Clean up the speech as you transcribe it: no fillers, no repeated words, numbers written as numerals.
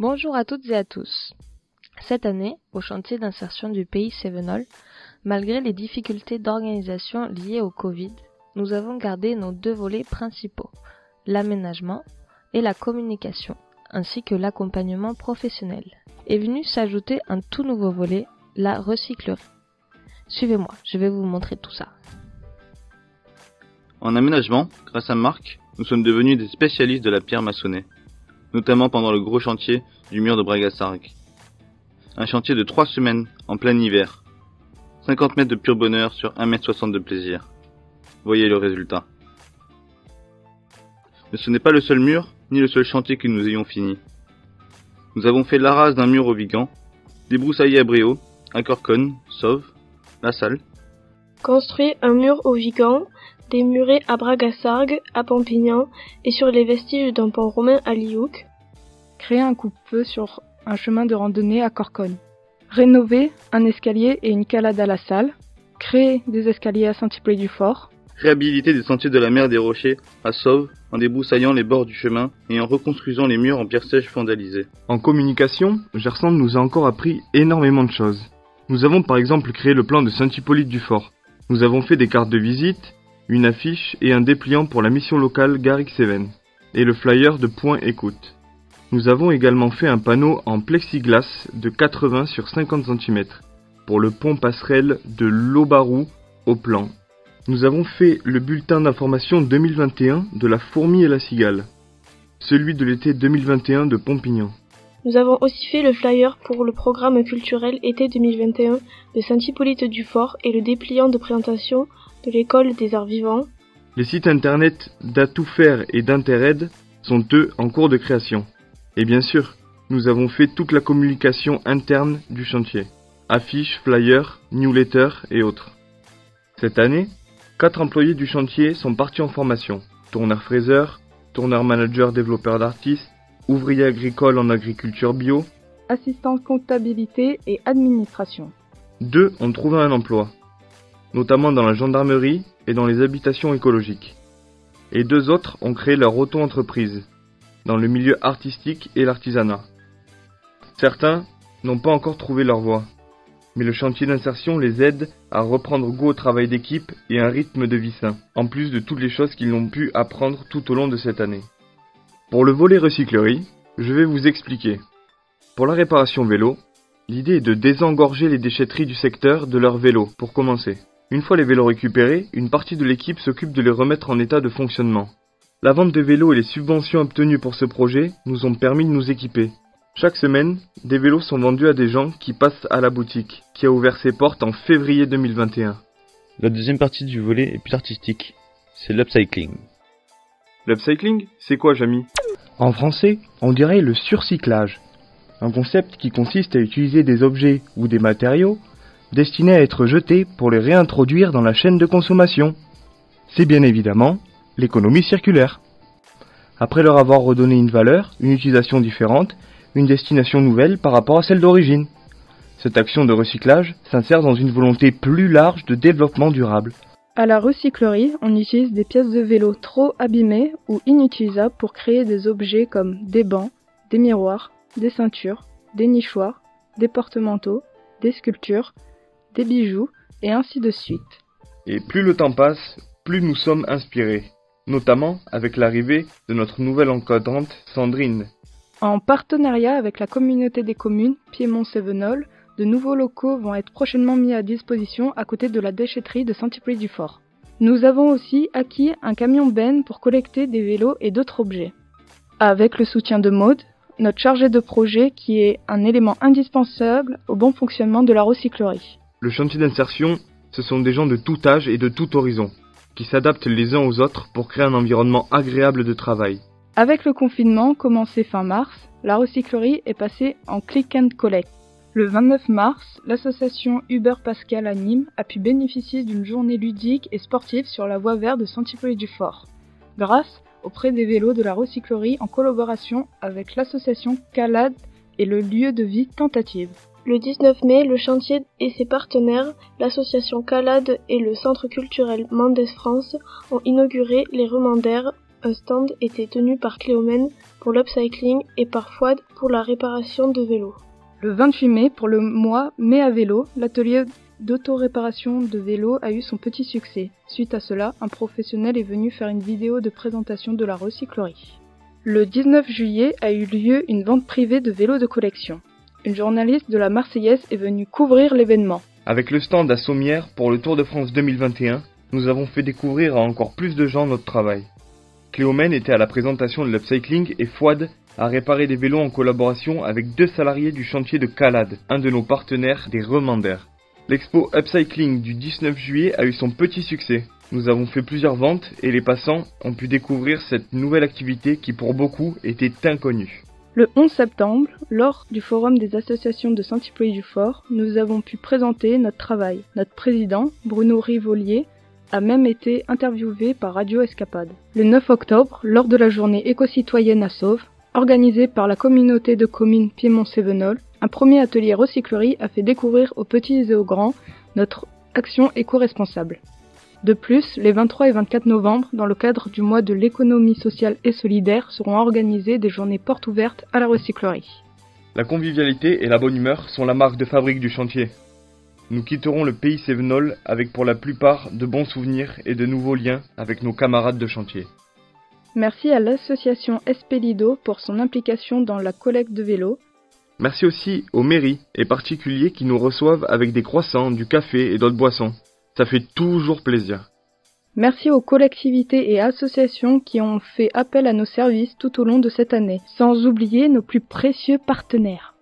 Bonjour à toutes et à tous. Cette année, au chantier d'insertion du pays Cévenol, malgré les difficultés d'organisation liées au Covid, nous avons gardé nos deux volets principaux, l'aménagement et la communication, ainsi que l'accompagnement professionnel. Est venu s'ajouter un tout nouveau volet, la recyclerie. Suivez-moi, je vais vous montrer tout ça. En aménagement, grâce à Marc, nous sommes devenus des spécialistes de la pierre maçonnée, notamment pendant le gros chantier du mur de Bragasargues. Un chantier de 3 semaines en plein hiver. 50 mètres de pur bonheur sur 1,60 m de plaisir. Voyez le résultat. Mais ce n'est pas le seul mur, ni le seul chantier que nous ayons fini. Nous avons fait l'arrase d'un mur au Vigan, débroussaillé à Bréau, à Corconne, Sauve, La Salle. Construit un mur au Vigan, démuré à Bragasargues, à Pampignan et sur les vestiges d'un pont romain à Lihoucq. Créer un coupe-feu sur un chemin de randonnée à Corconne. Rénover un escalier et une calade à La Salle. Créer des escaliers à Saint-Hippolyte-du-Fort. Réhabiliter des sentiers de la mer des Rochers à Sauve en débroussaillant les bords du chemin et en reconstruisant les murs en pierre sèche vandalisée. En communication, Gersand nous a encore appris énormément de choses. Nous avons par exemple créé le plan de Saint-Hippolyte-du-Fort. Nous avons fait des cartes de visite, une affiche et un dépliant pour la mission locale Garrigues-Cévennes et le flyer de Point Écoute. Nous avons également fait un panneau en plexiglas de 80 sur 50 cm pour le pont passerelle de l'Aubarou au Plan. Nous avons fait le bulletin d'information 2021 de la Fourmi et la Cigale, celui de l'été 2021 de Pompignan. Nous avons aussi fait le flyer pour le programme culturel été 2021 de Saint-Hippolyte-du-Fort et le dépliant de présentation de l'école des arts vivants. Les sites internet d'Atoufaire et d'Interaide sont eux en cours de création. Et bien sûr, nous avons fait toute la communication interne du chantier. Affiches, flyers, newsletters et autres. Cette année, 4 employés du chantier sont partis en formation. Tourneur-fraiseur, tourneur-manager développeur d'artistes, ouvrier agricole en agriculture bio, assistant comptabilité et administration. 2 ont trouvé un emploi, notamment dans la gendarmerie et dans les habitations écologiques. Et 2 autres ont créé leur auto-entreprise, dans le milieu artistique et l'artisanat. Certains n'ont pas encore trouvé leur voie, mais le chantier d'insertion les aide à reprendre goût au travail d'équipe et un rythme de vie sain, en plus de toutes les choses qu'ils ont pu apprendre tout au long de cette année. Pour le volet recyclerie, je vais vous expliquer. Pour la réparation vélo, l'idée est de désengorger les déchetteries du secteur de leurs vélos, pour commencer. Une fois les vélos récupérés, une partie de l'équipe s'occupe de les remettre en état de fonctionnement. La vente de vélos et les subventions obtenues pour ce projet nous ont permis de nous équiper. Chaque semaine, des vélos sont vendus à des gens qui passent à la boutique, qui a ouvert ses portes en février 2021. La deuxième partie du volet est plus artistique, c'est l'upcycling. L'upcycling, c'est quoi, Jamy ? En français, on dirait le surcyclage. Un concept qui consiste à utiliser des objets ou des matériaux destinés à être jetés pour les réintroduire dans la chaîne de consommation. C'est bien évidemment l'économie circulaire. Après leur avoir redonné une valeur, une utilisation différente, une destination nouvelle par rapport à celle d'origine. Cette action de recyclage s'insère dans une volonté plus large de développement durable. À la recyclerie, on utilise des pièces de vélo trop abîmées ou inutilisables pour créer des objets comme des bancs, des miroirs, des ceintures, des nichoirs, des porte-manteaux, des sculptures, des bijoux et ainsi de suite. Et plus le temps passe, plus nous sommes inspirés, notamment avec l'arrivée de notre nouvelle encadrante Sandrine. En partenariat avec la communauté des communes Piémont-Cévenol, de nouveaux locaux vont être prochainement mis à disposition à côté de la déchetterie de Saint-Hippolyte-du-Fort. Nous avons aussi acquis un camion benne pour collecter des vélos et d'autres objets. Avec le soutien de Maude, notre chargée de projet qui est un élément indispensable au bon fonctionnement de la recyclerie. Le chantier d'insertion, ce sont des gens de tout âge et de tout horizon, qui s'adaptent les uns aux autres pour créer un environnement agréable de travail. Avec le confinement commencé fin mars, la recyclerie est passée en click and collect. Le 29 mars, l'association Uber Pascal à Nîmes a pu bénéficier d'une journée ludique et sportive sur la voie verte de Saint-Hippolyte-du-Fort, grâce au prêt des vélos de la recyclerie en collaboration avec l'association Calade et le lieu de vie Tentative. Le 19 mai, le chantier et ses partenaires, l'association Calade et le centre culturel Mendès France, ont inauguré les Remandères, un stand était tenu par Cléomène pour l'upcycling et par Fouad pour la réparation de vélos. Le 28 mai, pour le mois Mai à vélo, l'atelier d'autoréparation de vélos a eu son petit succès. Suite à cela, un professionnel est venu faire une vidéo de présentation de la recyclerie. Le 19 juillet a eu lieu une vente privée de vélos de collection. Une journaliste de la Marseillaise est venue couvrir l'événement. Avec le stand à Sommières pour le Tour de France 2021, nous avons fait découvrir à encore plus de gens notre travail. Cléomène était à la présentation de l'upcycling et Fouad a réparé des vélos en collaboration avec 2 salariés du chantier de Calade, un de nos partenaires des Remanders. L'expo Upcycling du 19 juillet a eu son petit succès. Nous avons fait plusieurs ventes et les passants ont pu découvrir cette nouvelle activité qui pour beaucoup était inconnue. Le 11 septembre, lors du forum des associations de Saint-Hippolyte-du-Fort, nous avons pu présenter notre travail. Notre président, Bruno Rivolier, a même été interviewé par Radio Escapade. Le 9 octobre, lors de la journée éco-citoyenne à Sauve, organisée par la communauté de communes Piémont-Cévenol, un premier atelier recyclerie a fait découvrir aux petits et aux grands notre action éco-responsable. De plus, les 23 et 24 novembre, dans le cadre du mois de l'économie sociale et solidaire, seront organisées des journées portes ouvertes à la recyclerie. La convivialité et la bonne humeur sont la marque de fabrique du chantier. Nous quitterons le pays Cévenol avec pour la plupart de bons souvenirs et de nouveaux liens avec nos camarades de chantier. Merci à l'association Espelido pour son implication dans la collecte de vélos. Merci aussi aux mairies et particuliers qui nous reçoivent avec des croissants, du café et d'autres boissons. Ça fait toujours plaisir. Merci aux collectivités et associations qui ont fait appel à nos services tout au long de cette année, sans oublier nos plus précieux partenaires.